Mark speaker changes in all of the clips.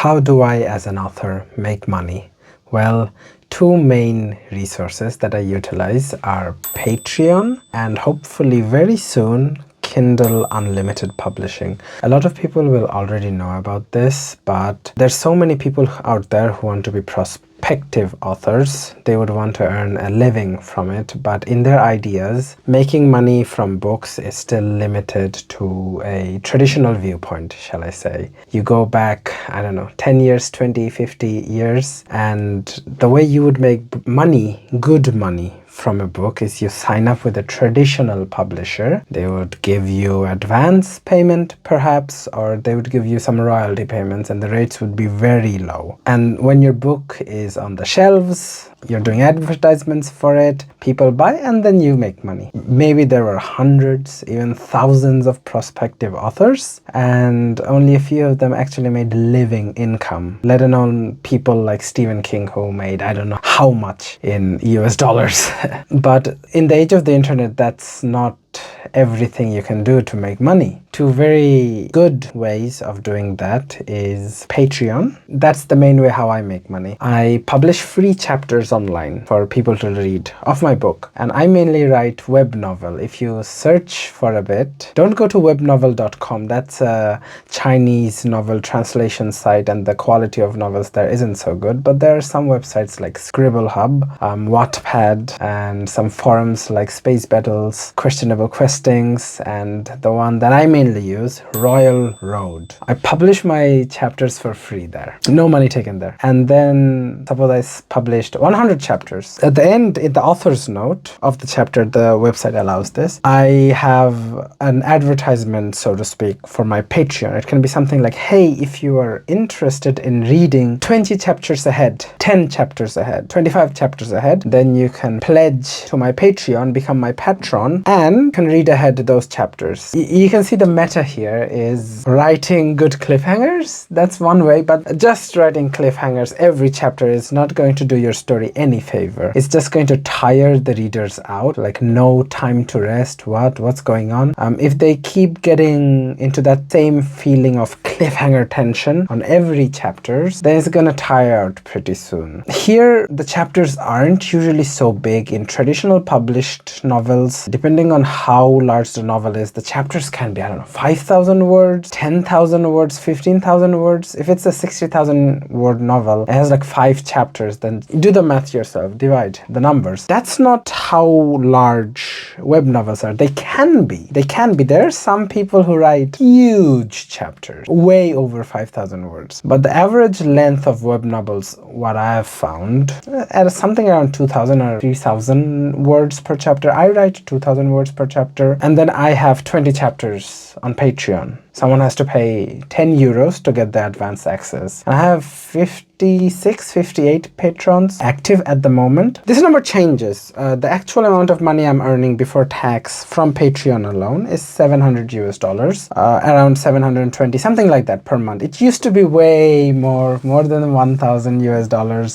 Speaker 1: how do I, as an author, make money? Well, two main resources that I utilize are Patreon and hopefully very soon Kindle Unlimited Publishing. A lot of people will already know about this, but there's so many people out there who want to be prospective authors. They would want to earn a living from it, but in their ideas, making money from books is still limited to a traditional viewpoint, shall I say. You go back, I don't know, 10 years, 20, 50 years, and the way you would make money, good money, from a book is you sign up with a traditional publisher. They would give you advance payment perhaps, or they would give you some royalty payments, and the rates would be very low. And when your book is on the shelves, you're doing advertisements for it, people buy, and then you make money. Maybe there were hundreds, even thousands of prospective authors, and only a few of them actually made living income, let alone people like Stephen King who made I don't know how much in US dollars. But in the age of the internet, that's not everything you can do to make money. Two very good ways of doing that is Patreon. That's the main way how I make money. I publish free chapters online for people to read of my book, and I mainly write web novel. If you search for a bit, don't go to webnovel.com. That's a Chinese novel translation site, and the quality of novels there isn't so good, but there are some websites like Scribble Hub, Wattpad, and some forums like Space Battles, Questionable Questings, and the one that I mainly use, Royal Road. I publish my chapters for free there. No money taken there. And then suppose I published 100 chapters. At the end, in the author's note of the chapter, the website allows this, I have an advertisement, so to speak, for my Patreon. It can be something like, hey, if you are interested in reading 20 chapters ahead, 10 chapters ahead, 25 chapters ahead, then you can pledge to my Patreon, become my patron, and can read ahead those chapters. You can see the meta here is writing good cliffhangers. That's one way, but just writing cliffhangers every chapter is not going to do your story any favor. It's just going to tire the readers out, like no time to rest, what's going on. If they keep getting into that same feeling of cliffhanger tension on every chapters, then it's gonna tire out pretty soon. Here, the chapters aren't usually so big. In traditional published novels, depending on how large the novel is, the chapters can be, I don't know, 5,000 words, 10,000 words, 15,000 words. If it's a 60,000 word novel, it has like 5 chapters, then do the math yourself, divide the numbers. That's not how large web novels are. They can be. There are some people who write huge chapters, way over 5,000 words. But the average length of web novels, what I have found, at something around 2,000 or 3,000 words per chapter. I write 2,000 words per chapter, and then I have 20 chapters on Patreon. Someone has to pay 10 euros to get the advanced access. And I have 56, 58 patrons active at the moment. This number changes. The actual amount of money I'm earning before tax from Patreon alone is $700 US, around 720, something like that per month. It used to be way more than 1,000 US.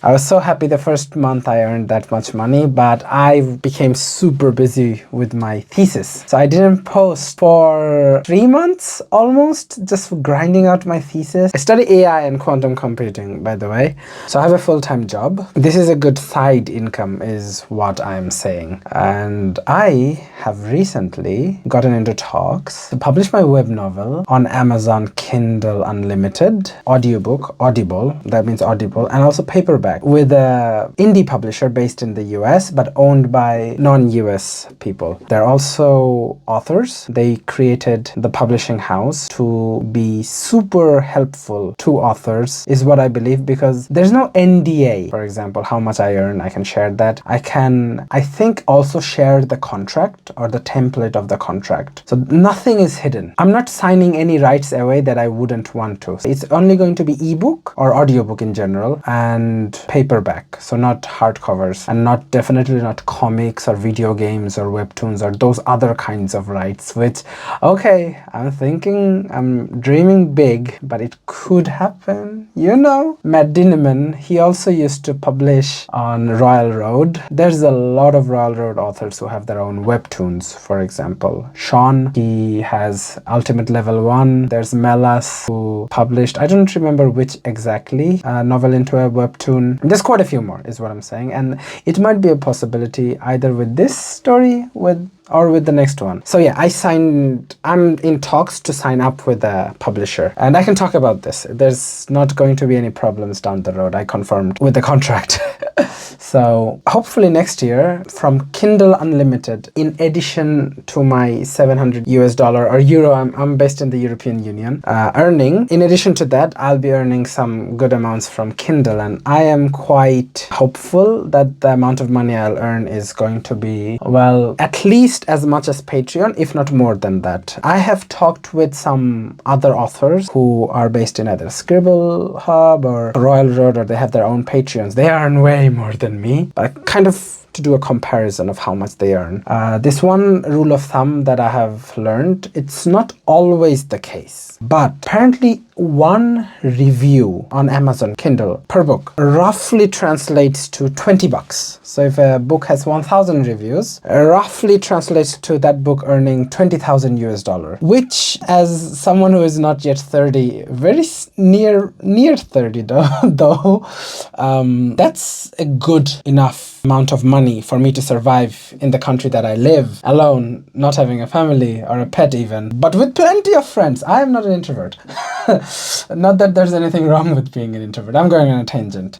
Speaker 1: I was so happy the first month I earned that much money, but I became super busy with my thesis. So I didn't post for 3 months almost, just grinding out my thesis. I study AI and quantum computing, by the way. So I have a full-time job. This is a good side income is what I'm saying. And I have recently gotten into talks to publish my web novel on Amazon Kindle Unlimited, audiobook, Audible, that means Audible, and also paperback with a indie publisher based in the US, but owned by non-US people. They're also authors. They created the publishing house to be super helpful to authors, is what I believe, because there's no NDA. For example, how much I earn, I can share that. I think also share the contract or the template of the contract. So nothing is hidden. I'm not signing any rights away that I wouldn't want to. It's only going to be ebook or audiobook in general and paperback. So not hardcovers, and definitely not comics or video games or webtoons or those other kinds of rights, which, okay, I'm thinking dreaming big, but it could happen. You know, Matt Dinniman, he also used to publish on Royal Road. There's a lot of Royal Road authors who have their own webtoons, for example. Sean, he has Ultimate Level 1. There's Melas, who published, I don't remember which exactly, novel into a webtoon. There's quite a few more, is what I'm saying. And it might be a possibility either with this story, or with the next one. So yeah, I'm in talks to sign up with a publisher, and I can talk about this. There's not going to be any problems down the road. I confirmed with the contract. So hopefully next year, from Kindle Unlimited, in addition to my $700 or euro, I'm based in the European Union, earning, in addition to that, I'll be earning some good amounts from Kindle, and I am quite hopeful that the amount of money I'll earn is going to be, well, at least as much as Patreon, if not more than that. I have talked with some other authors who are based in either Scribble Hub or Royal Road, or they have their own Patreons. They earn way more than me, but I kind of to do a comparison of how much they earn. This one rule of thumb that I have learned, it's not always the case, but apparently one review on Amazon Kindle per book roughly translates to $20. So if a book has 1,000 reviews, roughly translates to that book earning $20,000, which, as someone who is not yet 30, very near 30 though, that's a good enough amount of money for me to survive in the country that I live, alone, not having a family or a pet even, but with plenty of friends. I am not an introvert. Not that there's anything wrong with being an introvert. I'm going on a tangent.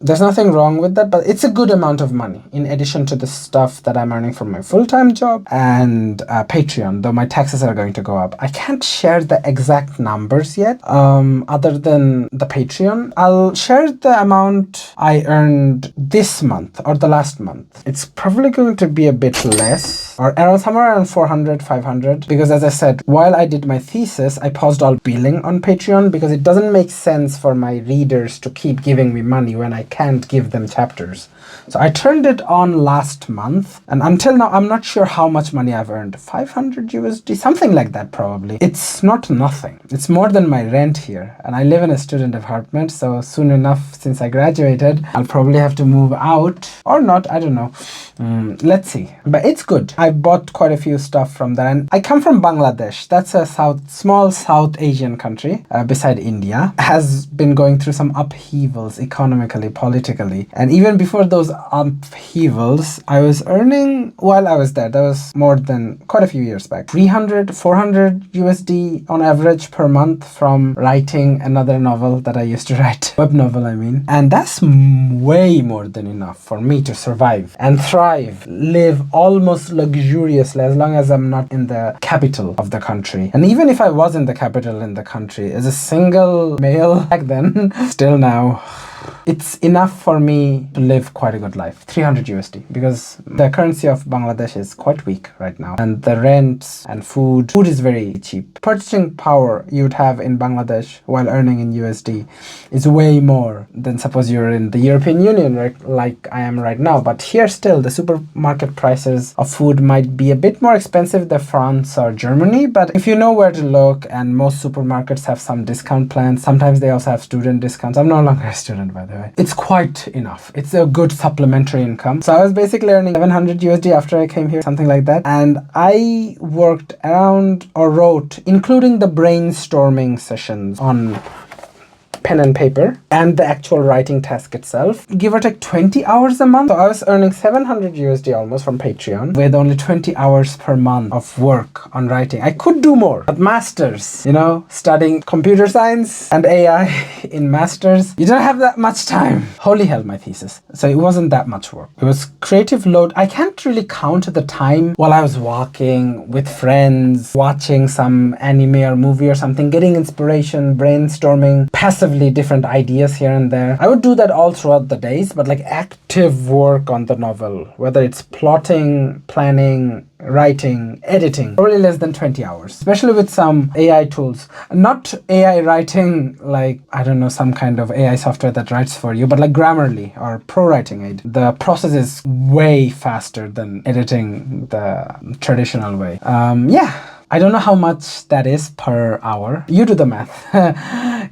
Speaker 1: There's nothing wrong with that, but it's a good amount of money in addition to the stuff that I'm earning from my full-time job and Patreon, though my taxes are going to go up. I can't share the exact numbers yet, other than the Patreon. I'll share the amount I earned this month or the last month. It's probably going to be a bit less, or around somewhere around 400, 500, because as I said, while I did my thesis, I paused all billing on Patreon because it doesn't make sense for my readers to keep giving me money when I can't give them chapters. So I turned it on last month, and until now, I'm not sure how much money I've earned. 500 USD, something like that probably. It's not nothing. It's more than my rent here, and I live in a student apartment, so soon enough, since I graduated, I'll probably have to move out, or not, I don't know. Let's see. But it's good. I bought quite a few stuff from there, and I come from Bangladesh. That's a small South Asian country beside India. Has been going through some upheavals economically, politically, and even before those upheavals, I was earning, while I was there, that was more than quite a few years back, 300, 400 USD on average per month from writing another novel that I used to write, web novel I mean, and that's way more than enough for me to survive and thrive, live almost luxuriously, as long as I'm not in the capital of the country. And even if I was in the capital in the country as a single male back then, still now, it's enough for me to live quite a good life. 300 USD, because the currency of Bangladesh is quite weak right now, and the rent and food is very cheap. Purchasing power you would have in Bangladesh while earning in USD is way more than suppose you're in the European Union, right, like I am right now. But here still, the supermarket prices of food might be a bit more expensive than France or Germany, but if you know where to look, and most supermarkets have some discount plans, sometimes they also have student discounts. I'm no longer a student, by the way. It's quite enough. It's a good supplementary income. So I was basically earning 700 USD after I came here, something like that. And I worked around, or wrote, including the brainstorming sessions on pen and paper and the actual writing task itself, give or take 20 hours a month. So I was earning 700 USD almost from Patreon with only 20 hours per month of work on writing. I could do more, but masters, you know, studying computer science and AI in masters, you don't have that much time. Holy hell, my thesis. So it wasn't that much work. It was creative load. I can't really count the time while I was walking with friends, watching some anime or movie or something, getting inspiration, brainstorming, passively different ideas here and there. I would do that all throughout the days, but like active work on the novel, whether it's plotting, planning, writing, editing, probably less than 20 hours, especially with some AI tools. Not AI writing like, I don't know, some kind of AI software that writes for you, but like Grammarly or Pro-Writing Aid. The process is way faster than editing the traditional way. Yeah. I don't know how much that is per hour. You do the math.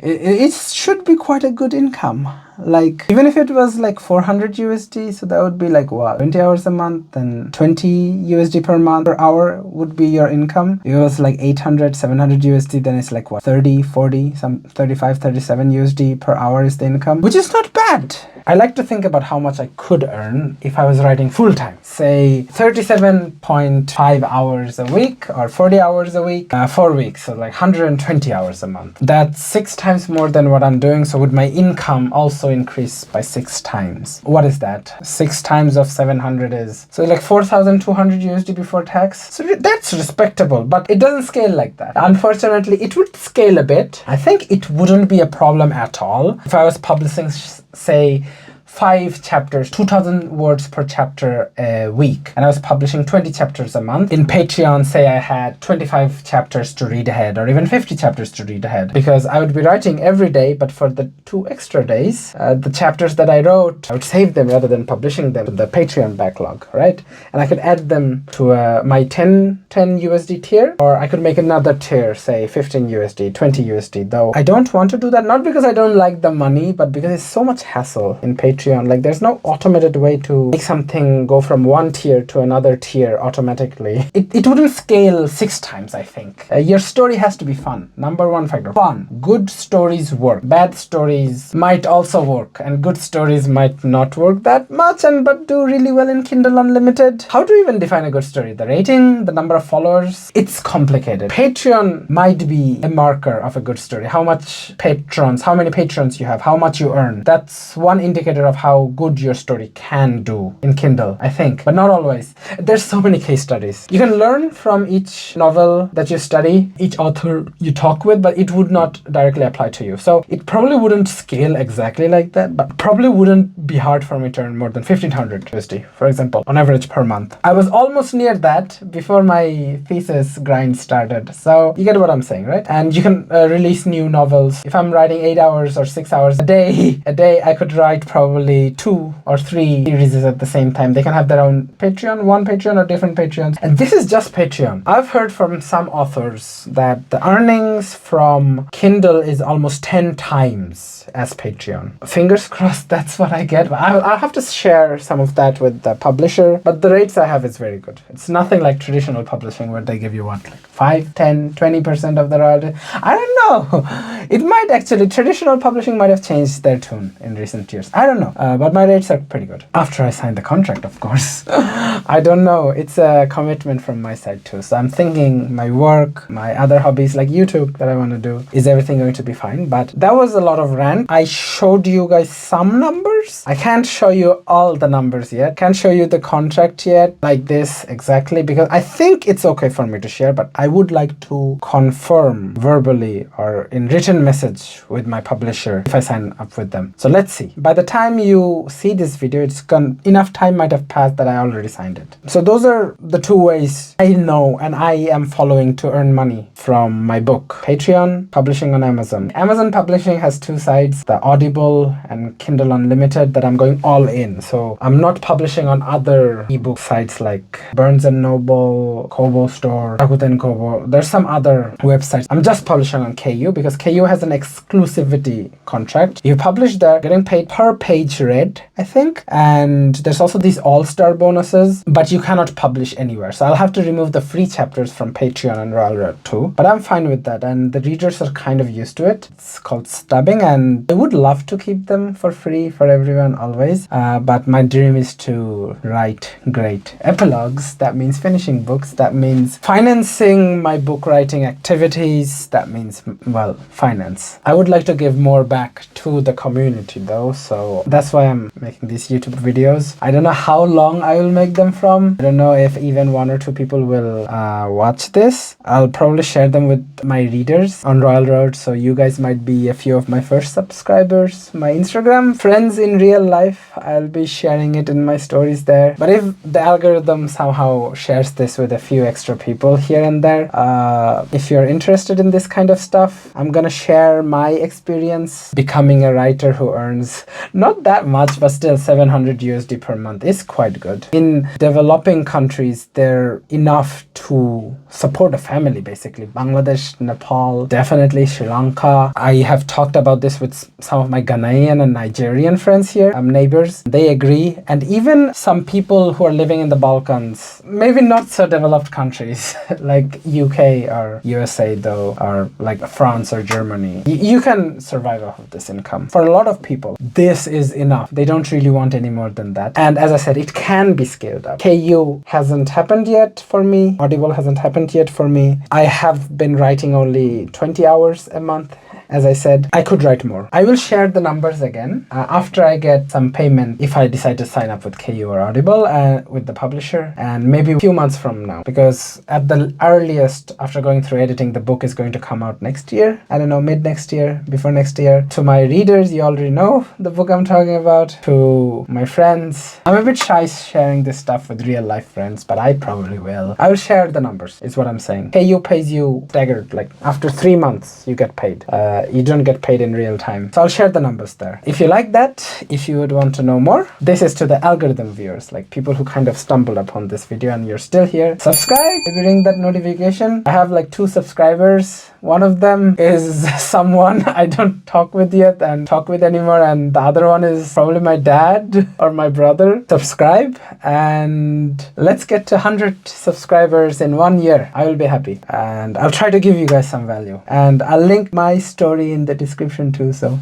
Speaker 1: It should be quite a good income. Like, even if it was like 400 USD, so that would be like what, 20 hours a month, then 20 USD per month per hour would be your income. If it was like 800, 700 USD, then it's like what, 30, 40, some 35, 37 USD per hour is the income, which is not bad. I like to think about how much I could earn if I was writing full time, say 37.5 hours a week or 40 hours a week, 4 weeks, so like 120 hours a month. That's 6 times more than what I'm doing. So would my income also increase by 6 times? What is that? 6 times of 700 is, so like 4,200 USD before tax. So that's respectable, but it doesn't scale like that. Unfortunately, it would scale a bit. I think it wouldn't be a problem at all if I was publishing, say, 5 chapters, 2,000 words per chapter a week, and I was publishing 20 chapters a month. In Patreon, say I had 25 chapters to read ahead, or even 50 chapters to read ahead, because I would be writing every day, but for the 2 extra days, the chapters that I wrote, I would save them rather than publishing them to the Patreon backlog, right? And I could add them to my 10 USD tier, or I could make another tier, say 15 USD, 20 USD, though I don't want to do that, not because I don't like the money, but because it's so much hassle in Patreon. Like, there's no automated way to make something go from one tier to another tier automatically. It wouldn't scale 6 times, I think. Your story has to be fun. Number 1 factor. Fun. Good stories work. Bad stories might also work, and good stories might not work that much but do really well in Kindle Unlimited. How do you even define a good story? The rating? The number of followers? It's complicated. Patreon might be a marker of a good story. How much patrons, how many patrons you have, how much you earn. That's one indicator of how good your story can do in Kindle, I think, but not always. There's so many case studies. You can learn from each novel that you study, each author you talk with, but it would not directly apply to you. So it probably wouldn't scale exactly like that, but probably wouldn't be hard for me to earn more than 1,500 USD, for example, on average per month. I was almost near that before my thesis grind started. So you get what I'm saying, right? And you can release new novels. If I'm writing 8 hours or 6 hours a day, I could write probably 2 or 3 series at the same time. They can have their own Patreon, one Patreon or different Patreons. And this is just Patreon. I've heard from some authors that the earnings from Kindle is almost 10 times as Patreon. Fingers crossed that's what I get. I'll have to share some of that with the publisher, but the rates I have is very good. It's nothing like traditional publishing where they give you what, like 5, 10, 20% of the royalty. I don't know. It might actually, traditional publishing might have changed their tune in recent years. I don't know. But my rates are pretty good. After I sign the contract, of course. I don't know. It's a commitment from my side too. So I'm thinking my work, my other hobbies like YouTube that I want to do, is everything going to be fine? But that was a lot of rant. I showed you guys some numbers. I can't show you all the numbers yet. Can't show you the contract yet like this exactly, because I think it's okay for me to share, but I would like to confirm verbally or in written message with my publisher if I sign up with them. So let's see. By the time you see this video, it's gone, enough time might have passed that I already signed it. So those are the 2 ways I know and I am following to earn money from my book. Patreon, publishing on Amazon. Amazon publishing has 2 sides, the Audible and Kindle Unlimited, that I'm going all in. So I'm not publishing on other ebook sites like Burns & Noble, Kobo Store, Rakuten Kobo. There's some other websites. I'm just publishing on KU because KU has an exclusivity contract. You publish there, getting paid per page read, I think. And there's also these all-star bonuses, but you cannot publish anywhere. So I'll have to remove the free chapters from Patreon and Royal Road too. But I'm fine with that. And the readers are kind of used to it. It's called stubbing, and I would love to keep them for free for everyone always. But my dream is to write great epilogues. That means finishing books. That means financing my book writing activities. That means, well, finance. I would like to give more back to the community though. So that's why I'm making these YouTube videos. I don't know how long I will make them from. I don't know if even 1 or 2 people will watch this. I'll probably share them with my readers on Royal Road. So you guys might be a few of my first subscribers. My Instagram friends in real life, I'll be sharing it in my stories there. But if the algorithm somehow shares this with a few extra people here and there, there. If you're interested in this kind of stuff, I'm gonna share my experience becoming a writer who earns not that much, but still 700 USD per month is quite good. In developing countries, they're enough to support a family, basically. Bangladesh, Nepal, definitely Sri Lanka. I have talked about this with some of my Ghanaian and Nigerian friends here, neighbors. They agree. And even some people who are living in the Balkans, maybe not so developed countries like UK or USA though, or like France or Germany, you can survive off of this income. For a lot of people, this is enough. They don't really want any more than that. And as I said, it can be scaled up. KU hasn't happened yet for me. Audible hasn't happened yet for me. I have been writing only 20 hours a month. As I said, I could write more. I will share the numbers again after I get some payment, if I decide to sign up with KU or Audible with the publisher, and maybe a few months from now, because at the earliest, after going through editing, the book is going to come out next year. I don't know, mid next year, before next year. To my readers, you already know the book I'm talking about. To my friends, I'm a bit shy sharing this stuff with real life friends, but I probably will. I will share the numbers, is what I'm saying. KU pays you staggered, like after 3 months, you get paid. You don't get paid in real time. So I'll share the numbers there. If you like that, if you would want to know more, this is to the algorithm viewers, like people who kind of stumbled upon this video and you're still here. Subscribe, maybe ring that notification. I have like 2 subscribers. One of them is someone I don't talk with yet and talk with anymore, and the other one is probably my dad or my brother. Subscribe and let's get to 100 subscribers in 1 year. I will be happy and I'll try to give you guys some value, and I'll link my story in the description too. So